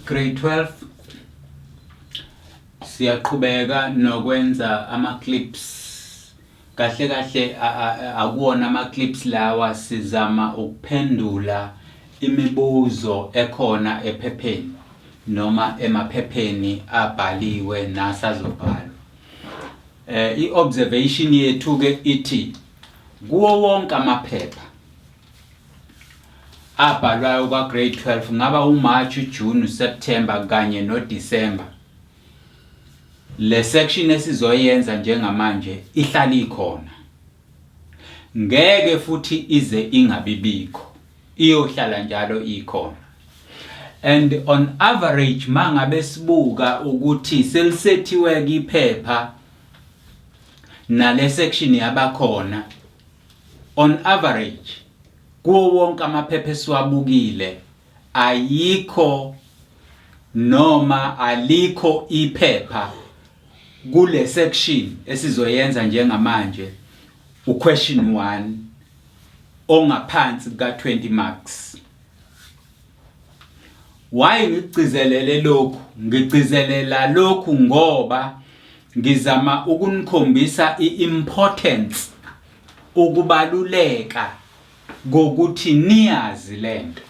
Grade 12 siyaqhubeka nokwenza ama clips kahle akuwona ama clips lawa sizama ukuphendula imibuzo ekhona ephepheni noma emaphepheni abhaliwe nasazobhalwa. I-observation yethu ke ithi kuwo wonke amaphepha abhalwayo kwa grade 12 ngaba uMarch, uJune, uSeptember kanye noDecember, le section esizoyenza njengamanje ihlala ikhona, ngeke futhi ize ingabibikho, iyohlala njalo ikhona. And on average mangabe sibuka ukuthi selisethiwe iphepha nale section yabakhona, on average kuwo wonke amaphepha esiwabukile ayikho noma alikho iphepha kule section esizoyenza njengamanje question 1 ongaphansi ka 20 marks. Why ngigcizelele lokhu? Ngigcizelela lokhu ngoba ngizama ukunikhombisa iimportance, ukubaluleka ngokuthi niyazi lento,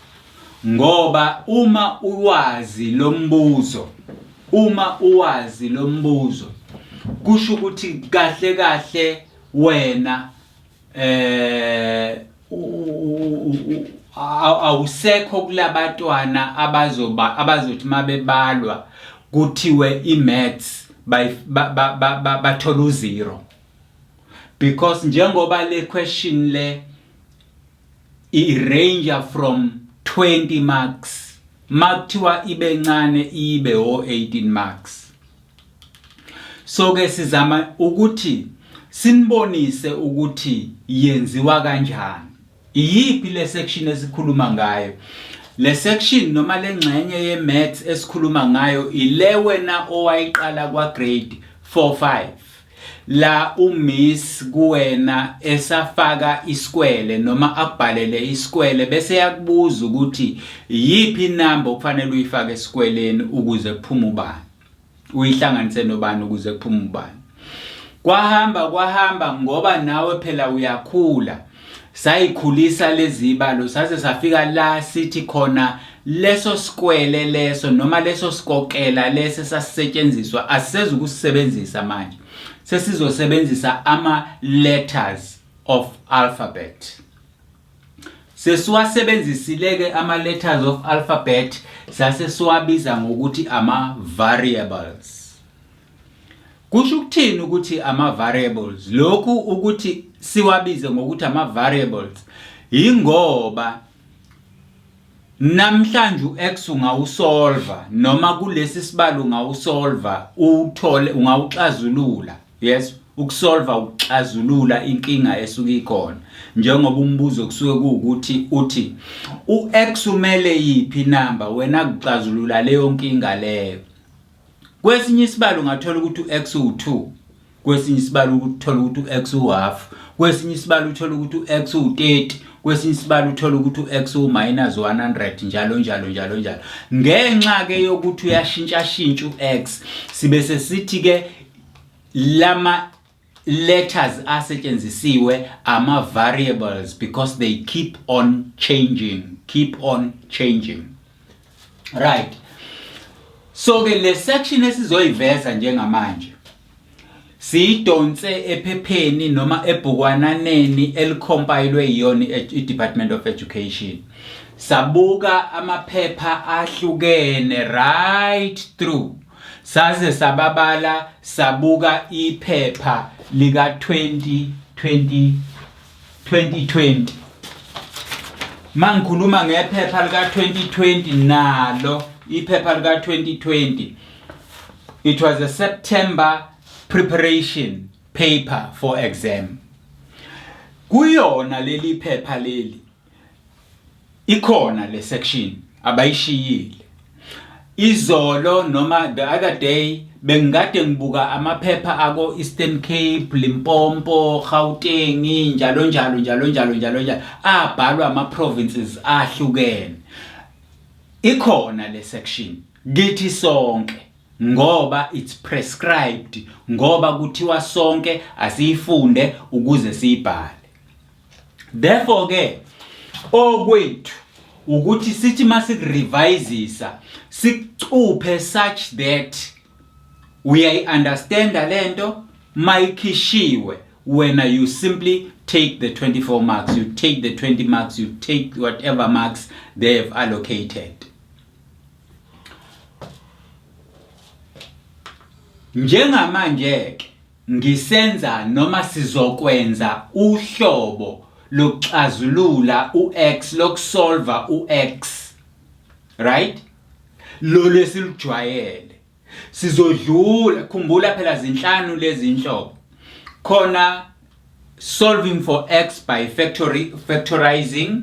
ngoba uma uwazi lo mbuzo kusho ukuthi kahle wena awusekho kulabantwana abazothi mabebalwa kuthiwe imaths bathola u0, because njengoba le question le i-range from 20 marks makuthiwa ibe ncane ibe 18 marks. So ke sizama ukuthi sinibonise ukuthi yenziwa kanjani. Iyiphi le section esikhuluma ngayo? Le section noma lengxenye ye-maths esikhuluma ngayo ile wena owayiqala kwa grade 4-5 la umiss kuwena esafaka isikwele noma akubhalele isikwele bese yakubuza ukuthi yipi number okufanele uyifake esikweleni ukuze kuphume ubani, uyihlanganise nobani ukuze kuphume ubani. Kwahamba ngoba nawe phela uyakhula, sayikhulisa lezi ibalo saze safika la sithi khona leso sikwele leso noma leso sikokela lese sasisetshenziswa asiseze ukusebenzisa manje, sesizosebenzisa ama letters of alphabet. Sesiwasebenzisile ke ama letters of alphabet sase siwabiza ngokuthi ama variables. Kusho ukuthini ukuthi ama variables? Lokhu ukuthi siwabize ngokuthi ama variables ingoba namhlanje uX ungawusolva noma kulesi sibalo ungawusolva uthole ungawuxazulula. Yes, ukusolva ukuxazulula inkinga esuke ikhona, njengoba umbuzo kusuke kuukuthi uthi uX umele yipi number wena kuxazulula leyo nkinga leyo. Kwesinye isibalo ungathola ukuthi uX u2, kwesinye isibalo uthola ukuthi uX u1/2, kwesinye isibalo uthola ukuthi uX u30, kwesinye isibalo uthola ukuthi uX u-100 njalo. Ngenxa ke yokuthi uyashintsha uX sibe sesithi ke lama letters asetshenzisiwe ama variables because they keep on changing. Right. So ke le section esizoyiveza njengamanje siyidonse ephepheni noma ebhukwananeni elikhompayilwe yiyona i-Department of Education. Sabuka amaphepha ahlukene right through saze sababala sabuka iphepha lika 2020. Mangikhuluma ngephepha lika 2020 nalo iphepha lika 2020, it was a September preparation paper for exam. Kuyona leli phepha leli ikhona le section abayishiyile. Izolo noma the other day bengade ngibuka amaphepha ako Eastern Cape, Limpopo, Gauteng njalo abhalwa ama provinces ahlukene. ikhona le section kithi sonke ngoba it's prescribed, ngoba kuthiwa sonke asiyifunde ukuze siyibhale. Therefore ke okwethu ukuthi sithi masirevisisa sicuphe such that uyayi-understand lento mayikhishiwe wena you simply take the 24 marks, you take the 20 marks, you take whatever marks they have allocated. Njengamanje ngisenza noma sizokwenza uhlobo lokuxazulula uX, lokusolva uX, right? Lo lesilijwayele sizodlula, khumbula phela zinhlanu lezi inhlobo. Khona solving for X by factorizing,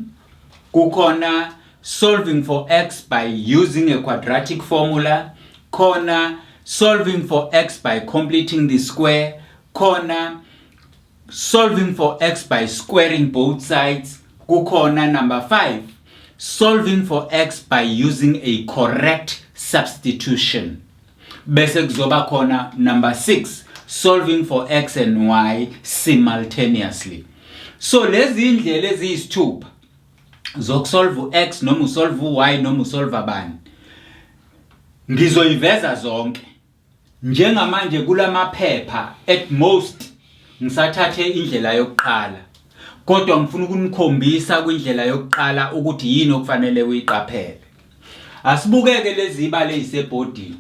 kukhona solving for X by using a quadratic formula, khona solving for X by completing the square, khona solving for X by squaring both sides, kukhona number 5 solving for X by using a correct substitution, bese kuzoba khona number 6 solving for X and Y simultaneously. So lezi indlela eziyisithupha zokusolve X noma usolve Y noma usolve abani ngizoyiveza zonke. Njengamanje kulamaphepha at most ngisathathe indlela yokuqala, kodwa ngifuna ukunikhombisa kwindlela yokuqala ukuthi yini okufanele uyiqaphele. Asibukeke lezi ibale ezisebhodini.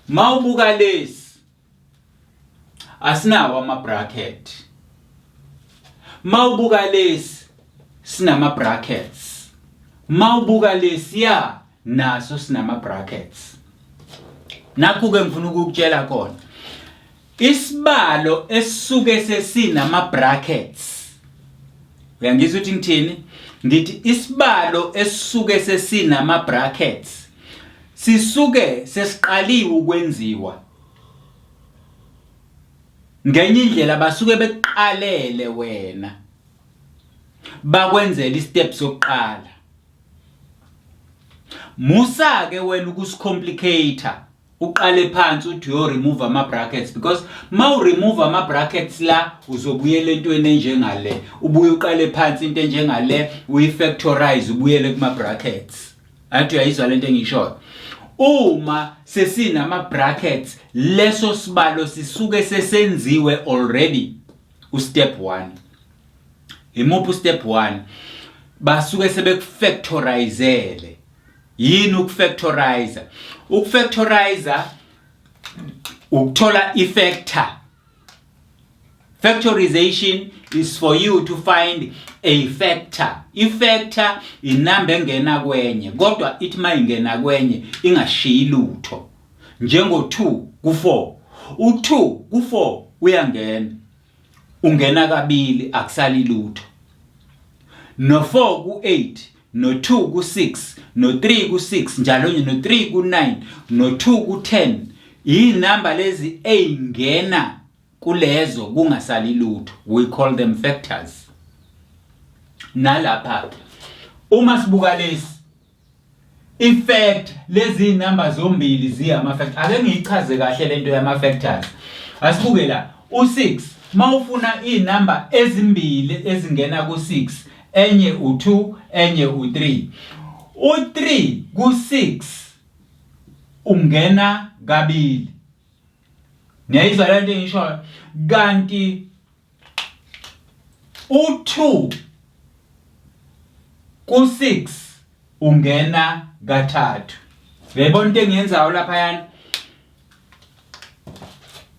Mawubuka lesi asinawo ama bracket, mawubuka lesi sinama brackets, mawubuka lesi ya naso sinama brackets. Nakho ke ngifuna ukukutshela khona isibalo esisuke sesinama brackets. Uyangizwa ukuthi ngithini? Ngithi isibalo esisuke sesinama brackets sisuke sesiqaliwe ukwenziwa ngenye indlela, basuke beqalele wena bakwenzela istep sokuqala. Musa ke wena ukuscomplicator uqale phansi uthi yo remove ama brackets, because ma u remove ama brackets la uzobuyela entweni enjengale, ubuye uqale phansi into enjengale uyifactorize ubuyele kuma brackets. Athi uyayizwa lento engishoyo. Uma sesinama brackets leso sibalo sisuke sesenziwe already step 1. Imuphi step 1? Basuke sebekufactorizele. Yini ukufactorize? Ukufactorize ukuthola ifactor. Factorization is for you to find a factor. Ifactor inamba engena kwenye, kodwa ithi mayingena kwenye ingashiyi lutho. Njengo 2 ku4. U2 ku4 uyangena. Ungena kabili akusali lutho. No4 ku8, no2 ku6, no3 ku6, njalo no3 ku9, no2 ku10. Inamba lezi eyingena kulezo kungasali lutho. We call them factors. Nalapha uma sibuka lesi effect lezi namba zombili ziyama factors. Ake ngiyichaze kahle lento yama factors. Asibuke la u6 mawufuna inamba ezimbili ezingena ku6, enye u2 enye u3. U3 ku6 ungena kabili. Niyayizwa lento engishoyo? Kanti u2 ku6 ungena kathathu. Uyayibona into engiyenzayo lapha yana?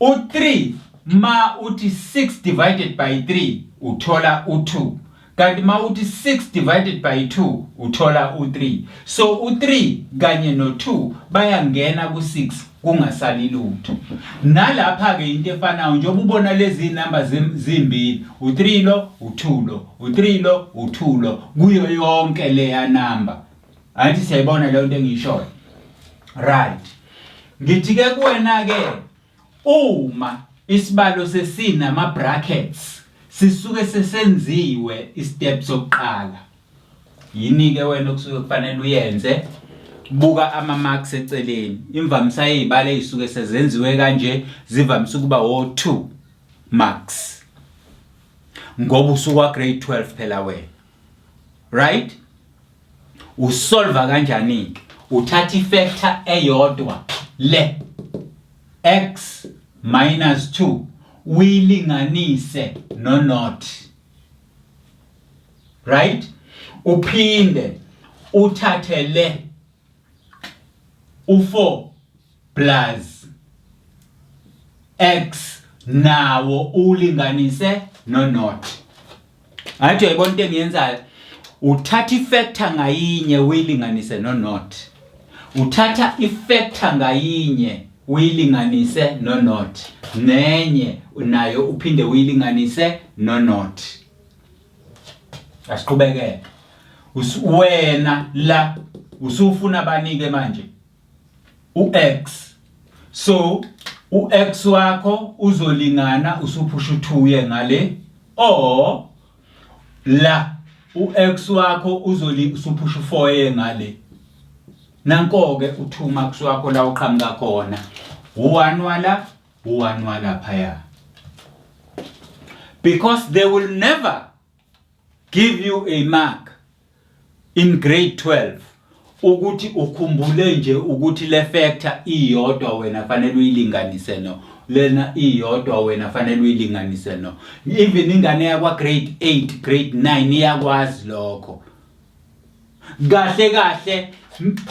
U3 ma uthi 6 divided by 3 uthola u2. Kanti ma uthi 6 divided by 2 uthola u3. So u3 kanye no2 bayangena ku6 kungasali lutho. Nalapha ke into efanayo njengoba ubona lezi namba zimbili, u3 lo, u2 lo, u3 lo, u2 lo, kuyo yonke leya namba. Athi siyayibona le nto engishoyo. Right. Ngithi ke kuwena ke uma isibalo sesinama brackets sisuke sesenziwe istep sokuqala. Yini ke wena okusuke kufanele uyenze? buka ama marks eceleni. Imvamisa yezibalo ezisuke sezenziwe kanje zivamisa ukuba 2 marks. Ngoba usuka grade 12 phela wena. Right? Usolva kanjani ke? Uthatha ifactor eyodwa le x minus 2 uyilinganise no not. Right? Uphinde uthathe le u4 plus x nawo ulinganise no not. Athi uyayibona into engiyenzayo, uthatha ifactor ngayinye uyilinganise no not. Uthatha ifactor ngayinye uyilinganise no not. Nenye nayo uphinde uyilinganise no not. Asiqhubeke. Wena la usufuna banike manje u-x. So u-x wakho uzolingana usuphusha u2 ye ngale, or la u-x wakho usuphusha u4 ye ngale. Nanko ke u2 marks wakho la uqhamuka khona. U1 wala, u1 wala phaya. Because they will never give you a mark in grade 12 ukuthi ukhumbule nje ukuthi le factor iyodwa wena fanele uyilinganise no, lena iyodwa wena fanele uyilinganise no. Even ingane yakwa grade 8 grade 9 iyakwazi lokho. Kahle kahle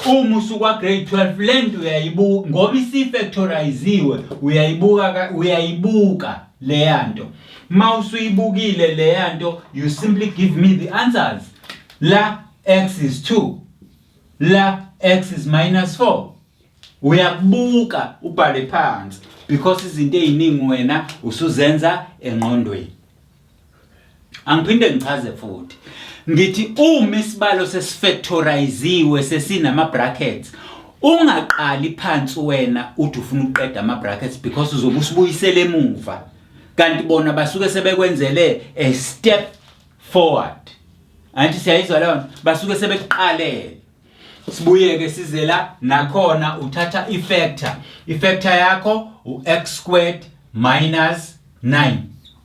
uma usuka grade 12 lento uyayibuka ngoba isifactoriziwe, uyayibuka le yanto. Mawusuyibukile le yanto, you simply give me the answers. La x is 2, la x is minus 4. Uyakubuka ubhale phansi because izinto eziningi wena usuzenza engqondweni. Angiphinde ngichaze futhi. Ngithi uma isibalo sesifactoriziwe sesinama brackets, ungaqali phansi wena uthi ufuna ukuqeda ama brackets because uzobe usibuyisele emuva. Kanti bona basuke sebekwenzele a step forward. Anti siyayizwa leyo, basuke sebekuqalele. Sibuyeke size la nakhona uthatha ifactor yakho u-x squared minus 9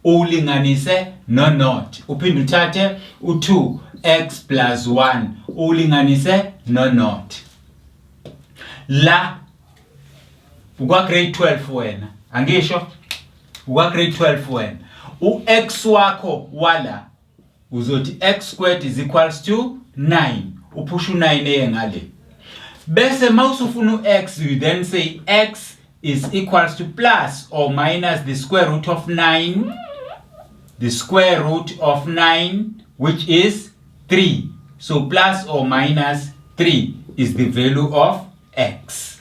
ulinganise no not. Uphinde uthathe u2x plus 1 ulinganise no not. La ukwa grade 12 wena, angisho ukwa grade 12 wena, u-x wakho wala uzothi x squared is equals to 9. Uphusha u9 engale. Bese mawusufuna u-x, you then say x is equals to plus or minus the square root of 9. The square root of 9, which is 3. So plus or minus 3 is the value of x.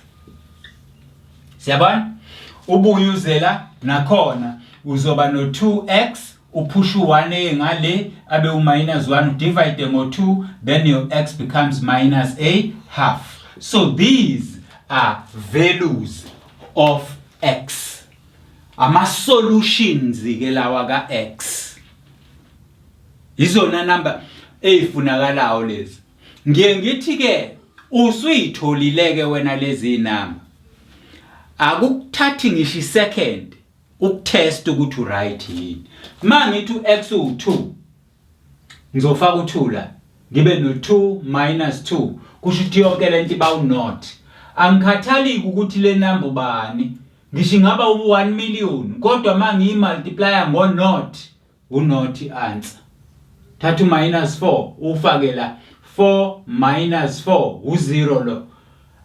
Siyabona? Ubuyuzela nakhona uzoba no 2x, uphusha u1 engale abe u-minus 1, divide ngo2, then your x becomes minus a half. So these are values of x. Ama solutions ke lawa ka x. Izona number ezifunakalayo lezi. Ngiye ngithi ke usuyitholile ke wena lezi number. Akukuthathi ngisho second ukutest ukuthi right yini. Mangithi u-x u2 ngizofaka u2 la. Ngibe no2 minus 2. Kusho ukuthi yonke lento iba u-not. Angikhathali ukuthi le number bani. Ngisho ngaba u1 million kodwa mangiyimultiply ngo-not, u-not answer. Thatha u-minus 4 ufake la 4 minus 4 u0 lo.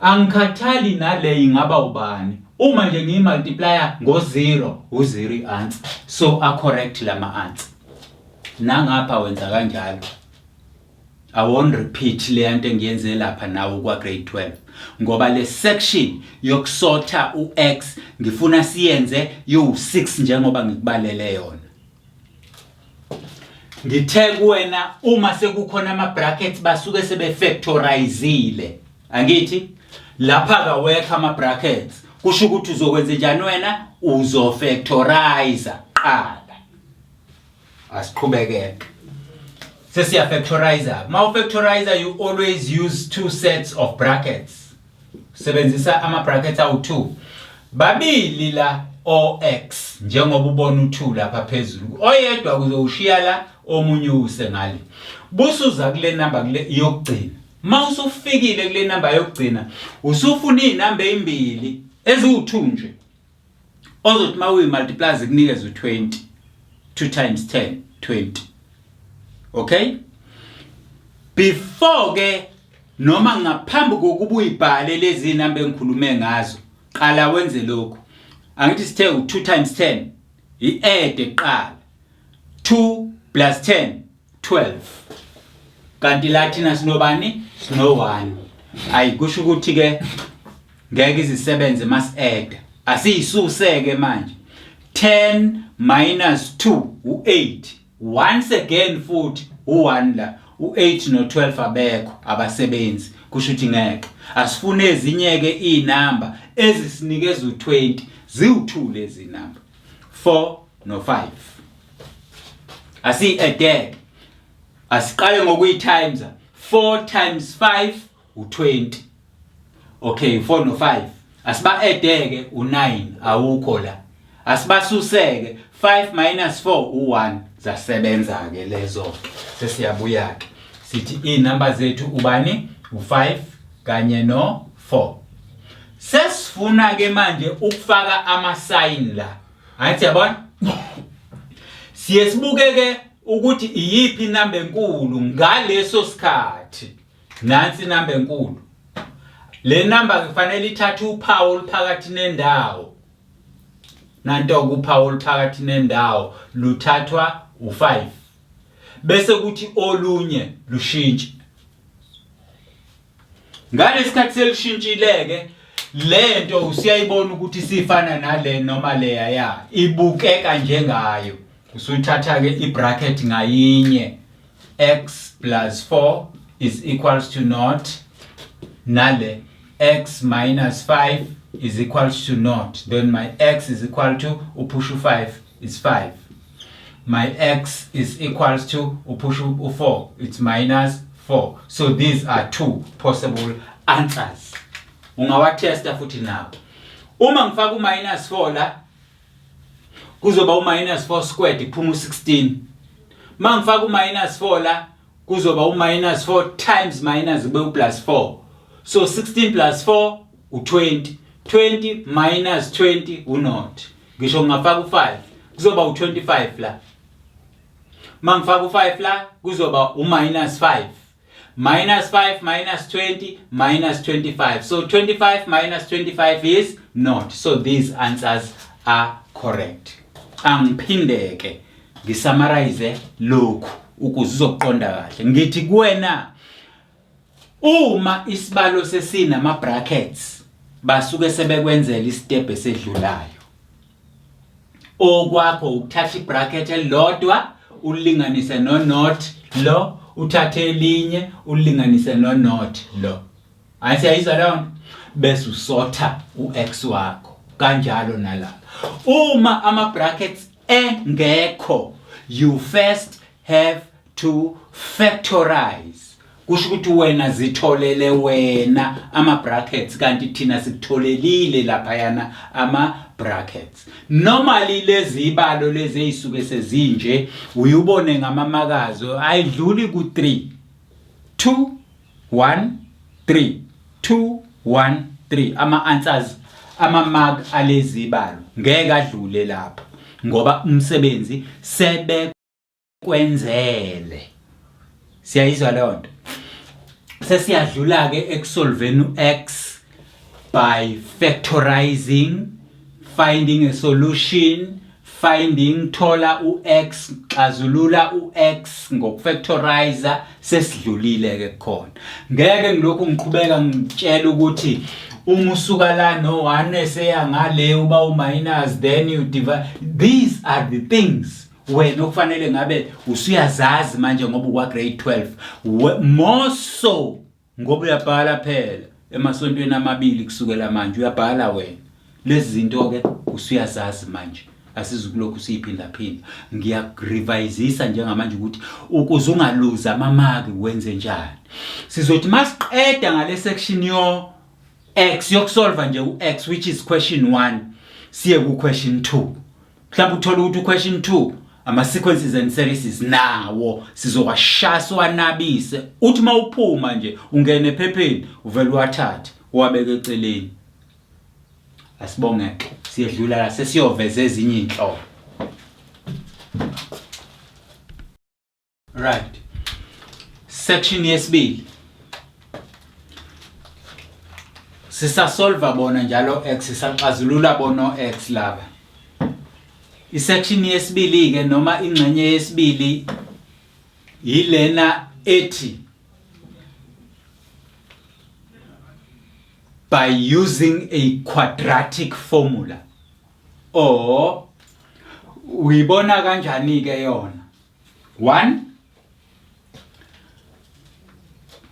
Angikhathali nale ingaba ubani. Uma nje ngiyimultiply ngo-0, u0 answer. So correct lama answer. Nangapha wenza kanjalo. I won't repeat le yanto engiyenze lapha nawo kwa grade 12 ngoba le section yokusotha u-x ngifuna siyenze yu6 njengoba ngikubalele yona. Ngithe kuwena uma sekukhona ama brackets basuke sebefactorizile, angithi lapha ka work ama brackets kusho ukuthi uzokwenza njani wena, uzofactorize qala. Asiqhubekeke. sesiya factorizer. Ma factorizer you always use two sets of brackets. Sebenzisa ama brackets awu2. Babili la ox njengoba ubona u2 lapha phezulu. Oyedwa kuzowushiya la omunye use ngale. Busuza kule number kule yokugcina. Ma usufikile kule number yokugcina, usufuna inamba ezimbili eziwu2 nje. Ozothi ma uyimultiply zikunikeza u20. 2 times 10, 20. Okay? Before ke noma ngaphambi kokuba uyibhale lezi namba engikhulume ngazo, qala wenze lokho. Angithi sithe u2 times 10, i-add eqala. 2 plus 10, 12. Kanti la thina sinobani? Sino1. Ayikusho ukuthi ke ngeke izisebenze mas add. Asiyisuse manje. 10 minus 2 u8. Once again futhi u1 la. U8 no12 abekho abasebenzi. Kusho ukuthi ngeke. Asifune ezinye ke inamba ezisinikeza u20 ziwu2 lezi namba. 4 no5. Asi-add. Asiqale ngokuyi-times. 4 times 5 u20. Okay, 4 no5. Asiba-add-ke u9 awukho la. Asibasuseke 5 minus 4 u1 zasebenza ke lezo. Sesiyabuya ke. Sithi inamba zethu ubani? U5 kanye no4. Sesifuna ke manje ukufaka ama sign la. Hayithi yabona? Siye sibuke ke ukuthi iyiphi inamba enkulu ngaleso sikhathi. Nansi inamba enkulu. Le number kufanele ithathe uphawu phakathi nendawo. Nanto kuphawu phakathi nendawo luthathwa u5. Bese kuthi olunye lushintshe. Ngalesikhathi selishintshileke lento usiyayibona ukuthi sifana nale noma leya ya ibukeka njengayo. Usuthatha ke ibracket ngayinye. X plus 4 is equals to naught. Nale x minus 5 is equals to naught. Then my x is equal to upush 5 is 5. My x is equals to upush 4. It's minus 4. So these are two possible answers. Ungawatesta futhi nawo. Uma ngifaka minus 4 la kuzoba minus 4 squared iphuma 16. Ma ngifaka minus 4 la kuzoba minus 4 times minus kube plus 4. So 16 plus 4 u20. 20 minus 20 u0. Ngisho ngafaka u5 kuzoba u25 la. Mangifaka u5 la kuzoba u-minus 5. Minus 5 minus 20 minus 25. So 25 minus 25 is not. So these answers are correct. Angiphindeke ngisammarize lokhu ukuze uzoqonda kahle. Ngithi kuwena uma isibalo sesina ama brackets basuke sebekwenzela istep esedlulayo. Okwakho ukuthatha ibracket elodwa ulinganise no not lo, uthathe elinye ulinganise no not lo. Ayisiyizwa leyo bese usotha ux wakho kanjalo nalapha. Uma ama brackets engekho, you first have to factorize. Kusho ukuthi wena zitholele wena ama brackets kanti thina sikutholelile lapha yana ama brackets. Normally lezi ibalo lezi ezisuke sezinje uyubone ngamamakazo ayidluli ku3. 2 1 3 2 1 3 ama answers ama mark alezi ibalo ngeke adlule lapha ngoba umsebenzi sebekwenzele. Siyayizwa leyo nto. Sesiyadlula ke ekusolveni x by factorizing, finding a solution, finding thola ux, xazulula ux ngokufactorize. Sesidlulile ke khona. Ngeke ngilokhu ngiqhubeka ngitshela ukuthi uma usuka la no 1 eseya ngale uba u-minus then you divide. These are the things wena okufanele ngabe usuyazazi manje ngoba ukwa grade 12 more so ngoba uyabhala phela emasontweni amabili kusukela manje uyabhala wena lezi zinto ke usuyazazi manje asizukulokhu siyiphinda phinda. Ngiyakurevisisa njengamanje ukuthi ukuze ungaluza amamaki wenze njani. Sizothi masiqeda ngale section yo X yokusolve nje u-X, which is question 1, siye ku question 2. Mhlawumbe uthola ukuthi question 2 ama sequences and series nawo sizowashasa wanabise, uthi mawuphuma nje ungene ephepheni uvela wathatha wabeka eceleni. Asibonge siyedlula la sesiyoveza ezinye inhlobo. Right, section yesibili sisasolve bona njalo X, sisaxazulula bono X laba. Isection yesibili ke noma ingxenye yesibili yilena ethi by using a quadratic formula, or uyibona kanjani ke yona. 1,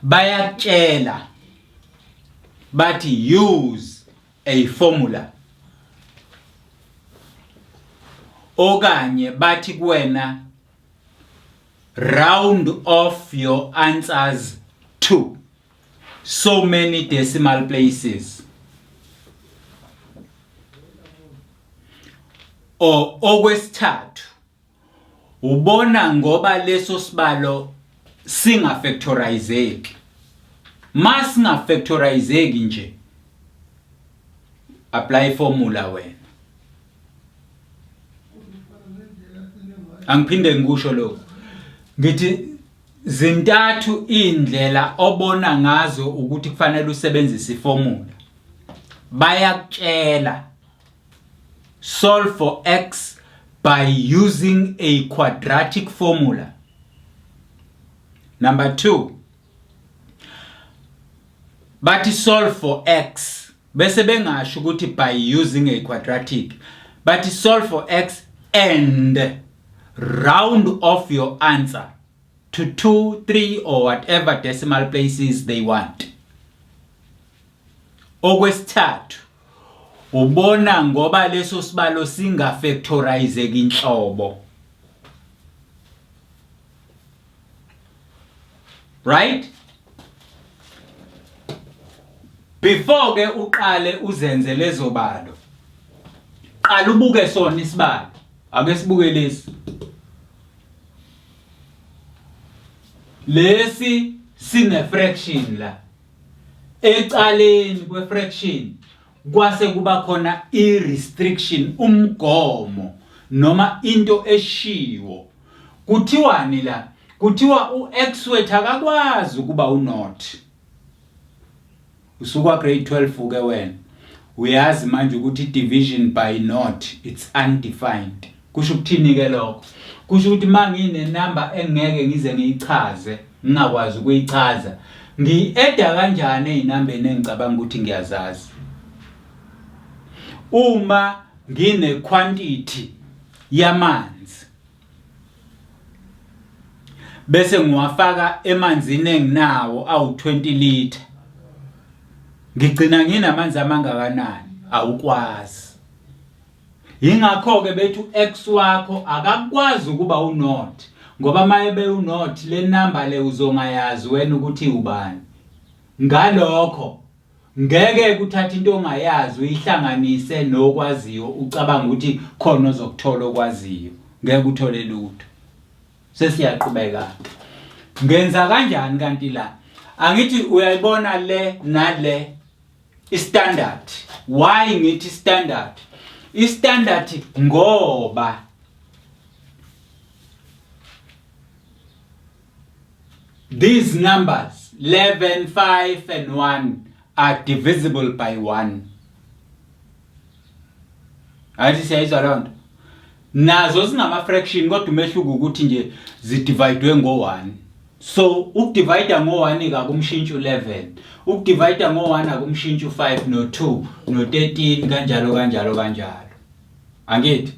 bayatshela bathi use a formula, okanye bathi kuwena round off your answers to so many decimal places, or okwesithathu ubona ngoba leso sibalo singafactorizeki. Masingafactorizeki nje apply formula wena. Angiphinde ngikusho lokho ngithi zintathu indlela obona ngazo ukuthi kufanele usebenzise iformula. Bayakutshela solve for X by using a quadratic formula. Number 2, bathi solve for X bese bengasho ukuthi by using a quadratic, bathi solve for X and round off your answer to 2, 3 or whatever decimal places they want. Okwesithathu ubona ngoba leso sibalo singafactorizeki inhlobo. Right? Before ke uqale uzenze lezo balo, qala ubuke sona isibalo. Ake sibuke lesi. Lesi sine fraction la. Ecaleni kwe fraction kwase kuba khona I restriction, umgomo noma into eshiwo. Kuthiwani la? Kuthiwa uX wethu akakwazi ukuba unot. Usuka grade 12 ke wena uyazi manje ukuthi division by not it's undefined. Kusho ukuthini ke lokho? Kusho ukuthi mangine number engeke ngize ngiyichaze, ngingakwazi ukuyichaza, ngiyi-add kanjani ezinambeni engicabanga ukuthi ngiyazazi. Uma ngine quantity yamanzi bese ngiwafaka emanzini enginawo awu20 liter, ngigcina nginamanzi amangakanani? Awukwazi. Yingakho ke bethu X wakho akakwazi ukuba unot, ngoba mayebe unot le number le uzongayazi wena ukuthi ubani. Ngalokho ngeke kuthatha into ongayazi uyihlanganise nokwaziyo ucabanga ukuthi khona ozokuthola okwaziyo, ngeke uthole lutho. Sesiyaqhubeka. Ngenza kanjani kanti la? Angithi uyayibona le nale istandard. Why ngithi standard? Istandard ngoba these numbers 11, 5 and 1 are divisible by 1. Athi siyayizwa lonto. Nazo zingama fraction kodwa umehluko ukuthi nje zidividwe ngo1. So ukudivide ngo1 akumshintsha 11, ukudivide ngo1 akumshintsha 5 no2 no13 kanjalo kanjalo kanjalo. Angithi?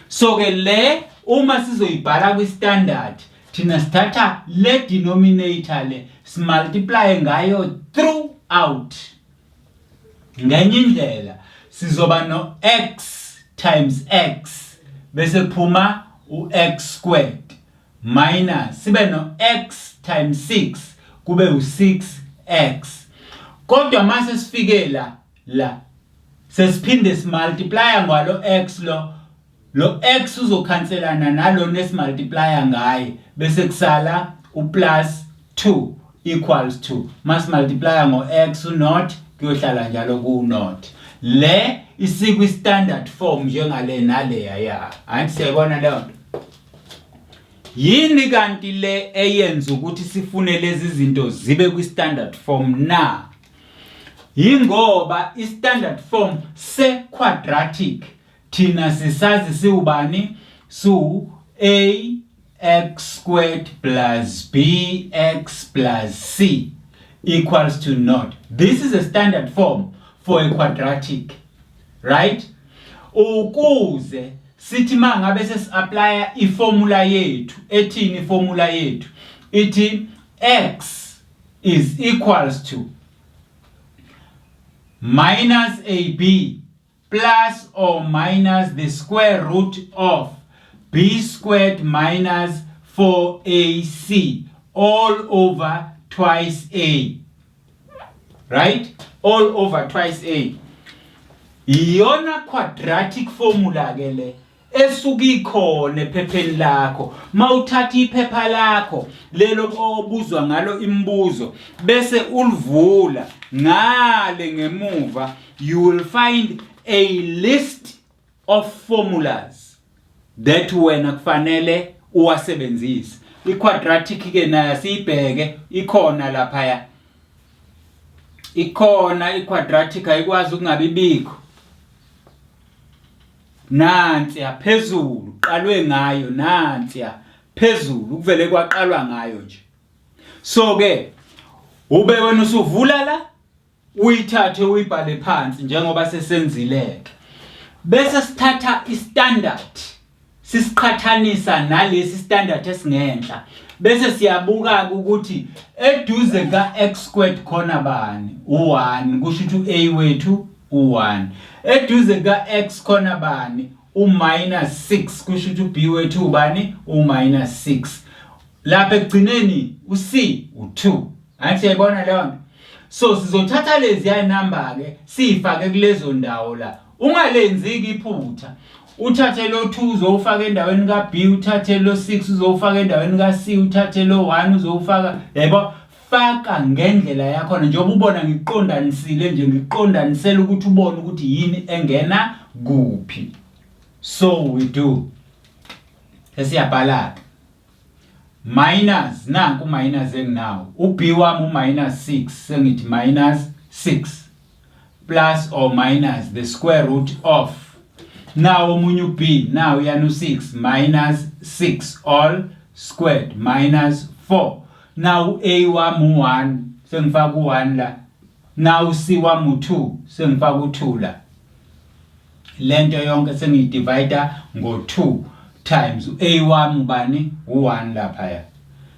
So ke le uma sizoyibhala kwi standard thina sithatha le denominator le simultiply ngayo throughout. Ngenye indlela sizoba no x times x bese kuphuma u-x squared minus sibe no x times 6 kube u6x. Kodwa mase sifike la sesiphinde simultiply ngalo x lo x uzokhanselana nalo nesimultiply ngaye bese kusala uplus 2 equals to mas multiply ngo x u0 kuyohlala njalo ku0. Le isikwi standard form njengale naleya ya. Anti siyabona le nto. Yini kanti le eyenza ukuthi sifune lezi zinto zibe kwi standard form na? Yingoba i standard form se quadratic thina sisazi siubani su ax squared plus bx plus c equals to 0. This is a standard form for a quadratic, right? Ukuze sithi mangabe sesi-apply i-formula yethu, ethini i-formula yethu? Ithi x is equals to minus ab plus or minus the square root of b squared minus 4ac all over twice a. Right? All over twice a. Iyona quadratic formula ke le esuki khona ephepheni lakho. Mawuthatha iphepha lakho lelo obuzwa ngalo imibuzo bese ulivula ngale ngemuva, you will find a list of formulas that wena kufanele uwasebenzise. I-quadratic ke nayo siyibheke ikhona lapha ya. Ikhona i-quadratic ayikwazi ukungabe ibikho. Nansi yaphezulu qalwe ngayo, nansi yaphezulu kuvele kwaqalwa ngayo nje. So ke ube wena usuvula la uyithathe uyibhale phansi njengoba sesenzileke. Bese sithatha i-standard sisiqhathanisa nalesi standard esingenhla. Bese siyabuka ukuthi eduze ka x squared khona bani? U1, kusho ukuthi a wethu u1. Eduze ka x khona bani? U-minus 6, kusho ukuthi b wethu ubani? U-minus 6. Lapha ekugcineni u-c u2. Anti siyayibona leyo nto. So sizothatha lezi ya number ke sifake kulezo ndawo la. Ungalenziki iphutha. Uthathe lo 2 uzofaka endaweni ka b, uthathe lo 6 uzofaka endaweni ka c, uthathe lo 1 uzofaka, yebo, faka ngendlela yakho njengoba ubona ngiqondanisile nje, ngiqondanisela ukuthi ubone ukuthi yini engena kuphi. So we do. Sesiyabhala minus, nanku minus enginawo. U-b wami u-minus 6, sengithi minus 6 plus or minus the square root of, now omunye u-b, now yana u-6, minus 6 all squared minus 4. Now a wami u-1, sengifaka u-1 la. Now c wami u-2, sengifaka u-2 la. Lento yonke sengiyidivide ngo-2 times a wami ubani u1 lapha ya.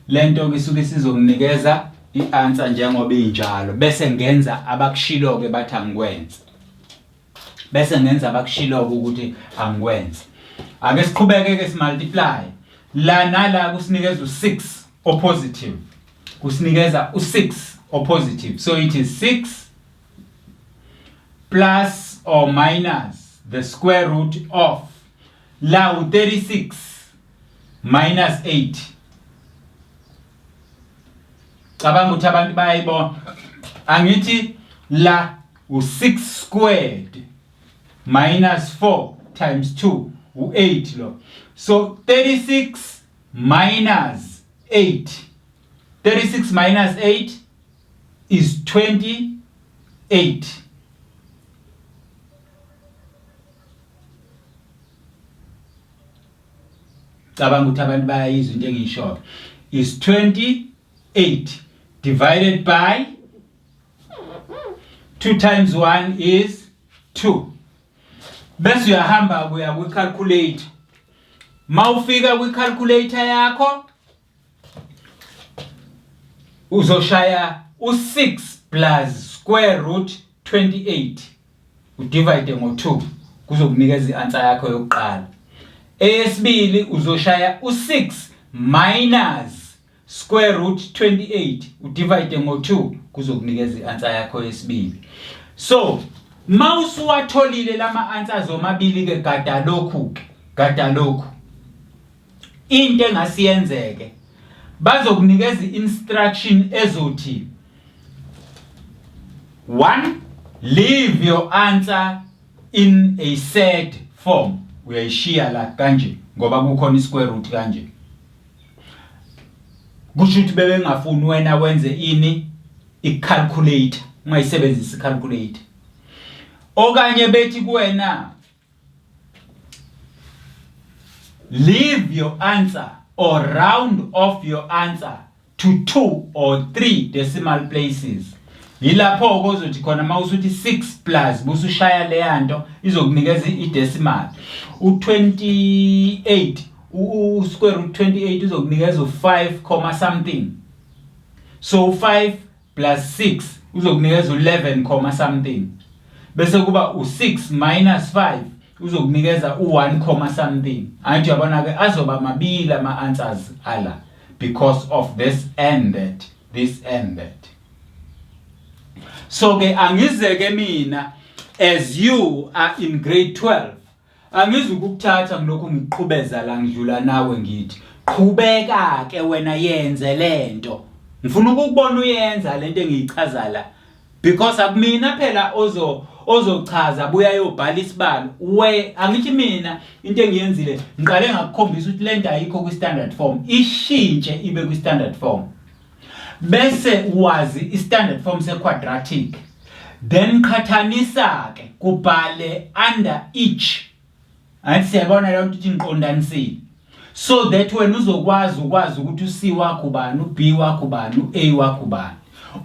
Lento ke suke sizokunikeza i-answer njengoba injalo bese ngenza abakushilo ke bathi angikwenze. Bese ngenza abakushilo ukuthi angikwenze. Ake siqhubeke ke simultiply. La nala kusinikeza u6 o positive. Kusinikeza u6 o positive. So it is 6 plus or minus the square root of la u36 minus 8. Cabanga ukuthi abantu bayayibona. Angithi la u6 squared minus 4 times 2 u8 lo. So 36 minus 8. 36 minus 8 is 28. Cabanga ukuthi abantu bayayizwa into engiyisho. Is 28 divided by 2 times 1 is 2. Bese uyahamba kuya ku calculate. Mawufika ku calculator yakho uzoshaya u6 plus square root 28 udivide ngo2 kuzokunikeza ianswer yakho yokuqala. Eyesibili uzoshaya u6 minus square root 28 udivide ngo2 kuzokunikeza ianswer yakho yesibili. So mawusuwatholile lama answers omabili ke gada lokhu into engasiyenzeke bazokunikeza instruction ezothi 1 leave your answer in a set form. Uyayishiya la kanje ngoba kukhona isquare root kanje. Kusho ukuthi bebengafuni wena wenze ini icalculator, ungayisebenzisa icalculator. Okanye bethi kuwena leave your answer or round off your answer to 2 or 3 decimal places. Yilapho kozothi khona mawusuthi 6 plus busushaya le yanto izokunikeza idecimal. U28 square root 28 uzokunikeza u5, something. So 5 plus 6 uzokunikeza u11, something. Bese kuba u6 minus 5 uzokunikeza u1, something. Anti yabona ke azoba mabili ama answers ala because of this and that, this and that. So ke angizeke mina as you are in grade 12 angizukukuthatha ngilokhu ngiqhubeza la ngidlula nawe ngithi qhubeka ke wena yenze lento. Ngifuna ukubona uyenza lento engiyichaza la because akumina phela ozochaza buya yobhala isibalo. We angithi mina into engiyenzile ngiqale ngakukhombisa ukuthi lento ayikho ku standard form, ishintshe ibe ku standard form. Bese wazi i-standard form se-quadratic, then qhathanisa ke kubhale under each. Anti siyabona la ukuthi ngiqondanisile, so that wena ukwazi ukuthi uC wakho ubani, uB wakho ubani, uA wakho ubani,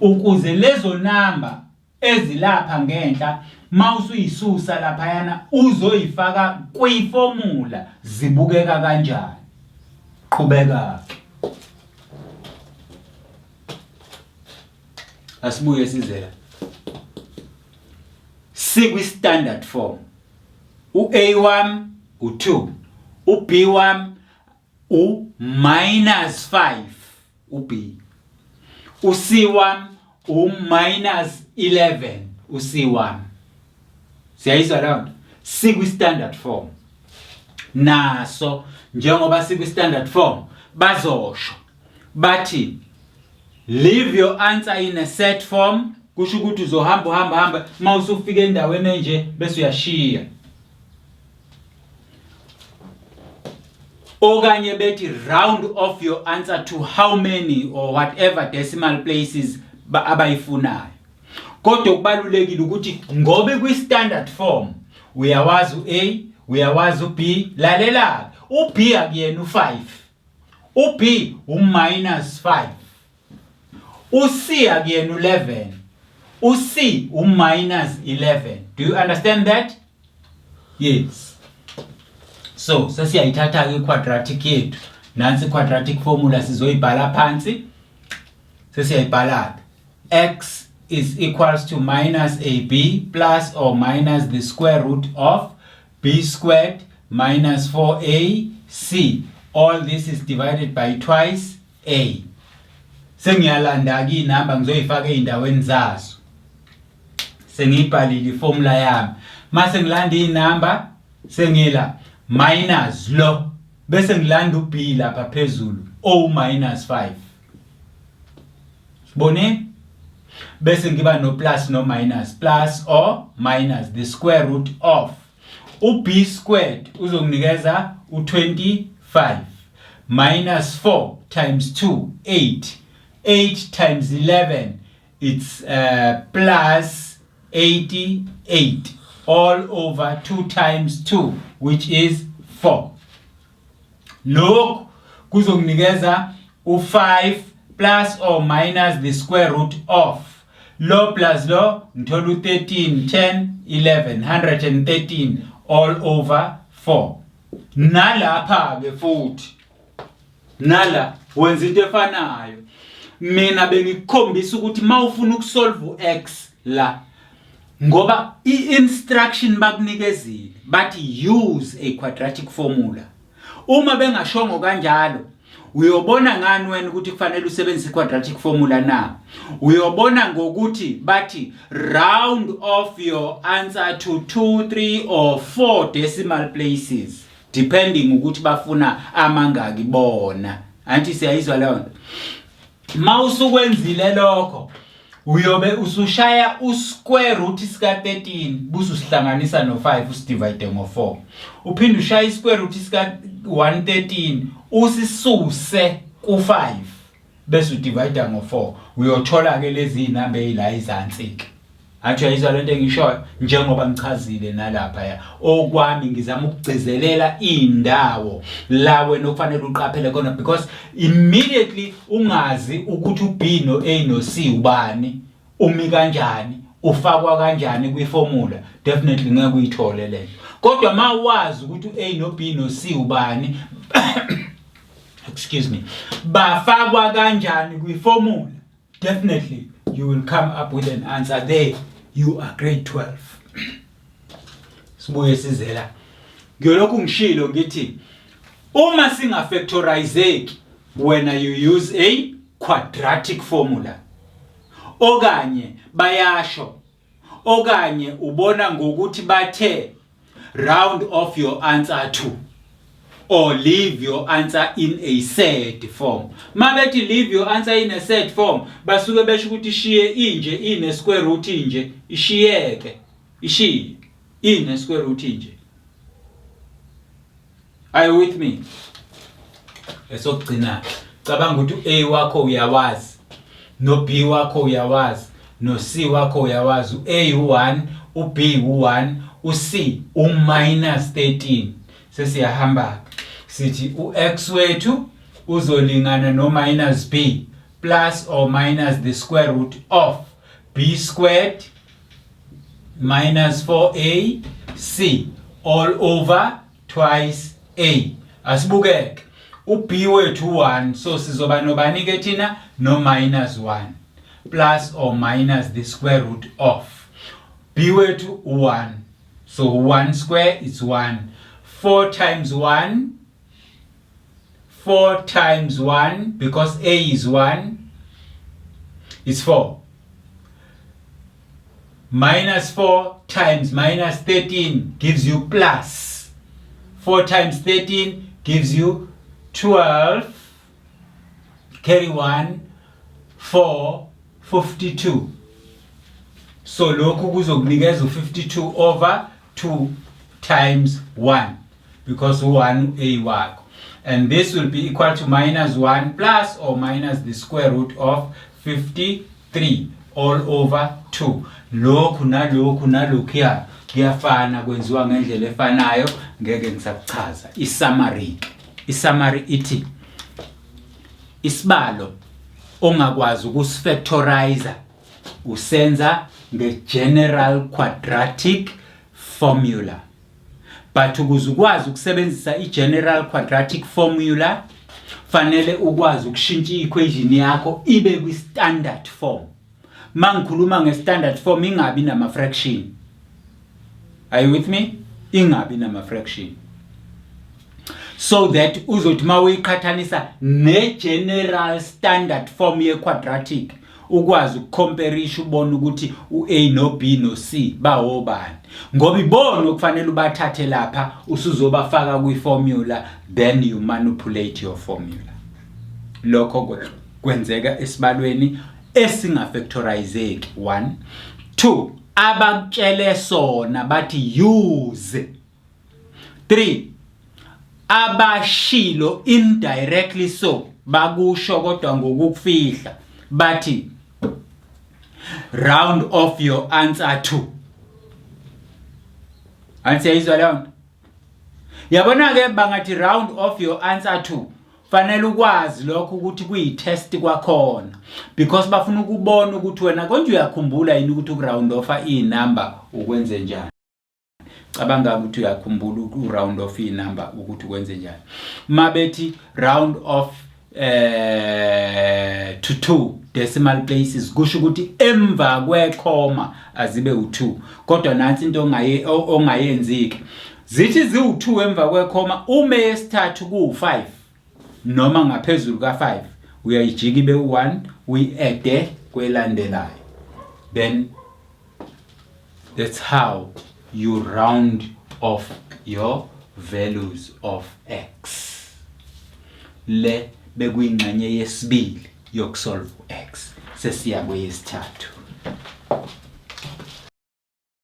ukuze lezo number ezilapha ngenhla mawusuyisusa lapha yana uzoyifaka kwiformula zibukeka kanjani. Qhubeka. Asibuye sizela. Sikwi standard form. U-A1 u2, u-B1 u-5 u-B, u-C1 u-11 u-C1. Siyayizwa la sikwi standard form. Naso njengoba sikwi standard form bazosho bathi leave your answer in a set form. Kusho ukuthi uzohamba mawusufika endaweni enje bese uyashiya. Okanye bethi round off your answer to how many or whatever decimal places abayifunayo. Kodwa kubalulekile ukuthi ngobe kwi standard form uyawazi uA, uyawazi uB, lalela uB akuyena u5, uB u-5, uC akuyena u11, uC u-11. Do you understand that? Yes. So sesiyayithatha ke quadratic yethu. Nansi quadratic formula sizoyibhala phansi. Sesiyayibhala x is equals to minus AB plus or minus the square root of B squared minus 4AC. All this is divided by twice A. Sengiyalanda ke inamba ngizoyifaka eindaweni zazo. Sengiyibhalile iformula yami. Mase ngilanda inamba sengila minus lo bese ngilanda uB lapha phezulu O-5. Sibone? Bese ngiba no plus no minus, plus or minus the square root of uB squared uzonginikeza u25 minus 4 times 2 8. 8 times 11 it's plus 88 all over 2 times 2 which is 4. Look kuzonginikeza u5 plus or minus the square root of lo plus lo ngithola u13 10 11 113 all over 4. Nalapha ke futhi nala wenza into efanayo. Mina bengikukhombisa ukuthi mawufuna ukusolve x la ngoba i-instruction bakunikezile bathi use a quadratic formula. Uma bengashongo kanjalo uyobona ngani wena ukuthi kufanele usebenzise quadratic formula na? Uyobona ngokuthi bathi round off your answer to 2, 3 or 4 decimal places depending ukuthi bafuna amangaki bona. Anti siyayizwa leyo nto. Mawusukwenzile lokho uyobe usushaya square root sika 13 bususihlanganisa no5 usidivide ngo4. Uphinde ushaya square root sika 113 usisuse ku5 bese udivide ngo4 uyothola ke lezi inamba ezila izansi. Athi uyayizwa lento engishoyo njengoba ngichazile nalapha ya. Okwami ngizama ukugcizelela indawo la wena okufanele uqaphele khona because immediately ungazi ukuthi uB no A no C ubani umi kanjani ufakwa kanjani kwiformula definitely ngeke uyithole lento. Kodwa mawazi ukuthi uA no B no C ubani excuse me bafakwa kanjani kwiformula definitely you will come up with an answer there. You are grade 12. Sibuye sizela. Ngiyolokhu ngishilo ngithi uma singafactorizeki when you use a quadratic formula okanye bayasho okanye ubona ngokuthi bathe round off your answer to or leave your answer in a set form. Mabethi leave your answer in a set form basuke besho ukuthi ishiye inje ine square root inje ishiyeke ishiye ine square root inje. Are you with me? Esokugcina cabanga ukuthi A wakho uyawazi no B wakho uyawazi no C wakho uyawazi A u1 uB u1 uC u-13 sesiyahamba sithi uX wethu uzolingana no minus B plus or minus the square root of B squared minus 4A C all over twice A. Asibukeke uB wethu 1 so sizoba nobani ke thina no minus 1 plus or minus the square root of B wethu 1 so 1 square is 1 4 times 1 4 times 1 because A is 1 is 4 minus 4 times minus 13 gives you plus 4 times 13 gives you 12 carry 1 4 52 so lokhu kuzokunikeza u52 over 2 times 1 because 1 A wakho and this will be equal to minus 1 plus or minus the square root of 53 all over 2. Lokhu nalokhu nalokhuya kuyafana kwenziwa ngendlela efanayo ngeke ngisakuchaza. Isummary ithi isibalo ongakwazi ukusifactorize usenza ngegeneral quadratic formula. But ukuze ukwazi ukusebenzisa igeneral quadratic formula fanele ukwazi ukushintsha equation yakho ibe kwi standard form. Mangikhuluma nge-standard form ingabi nama fraction. Are you with me? Ingabi nama fraction. So that uzothi mawiqhathanisa ne-general standard form ye-quadratic ukwazi ukucompareisha ubone ukuthi uA no B no C bawobani. Ngoba ibona okufanele ubathathe lapha usuzobafaka kwi-formula then you manipulate your formula. Lokho kwenzeka esibalweni esingafactorizeki 1 2 abakutshele sona bathi use 3 abashilo indirectly so bakusho kodwa ngokufihla bathi round off your answer to. Ansiyizwa leyo nto. Yabona ke bangathi round off your answer to fanele ukwazi lokho ukuthi kuyitest kwakhona because bafuna ukubona ukuthi wena konje uyakhumbula yini ukuthi uround offa inumber ukwenze njani. Cabanga ukuthi uyakhumbula uround off inumber ukuthi ukwenze njani. Mabethi round off to 2 decimal places kusho ukuthi emva kwekhoma azibe u2 kodwa nansi into ongayenziki zithi ziwu2 emva kwekhoma uma yesithathu ku5 noma ngaphezulu ka5 uyayijika ibe u1 uyi-add kwelandelayo then that's how you round off your values of x. Le bekuyingxenye yesibili yokusolve x. Sesiya kweyesithathu.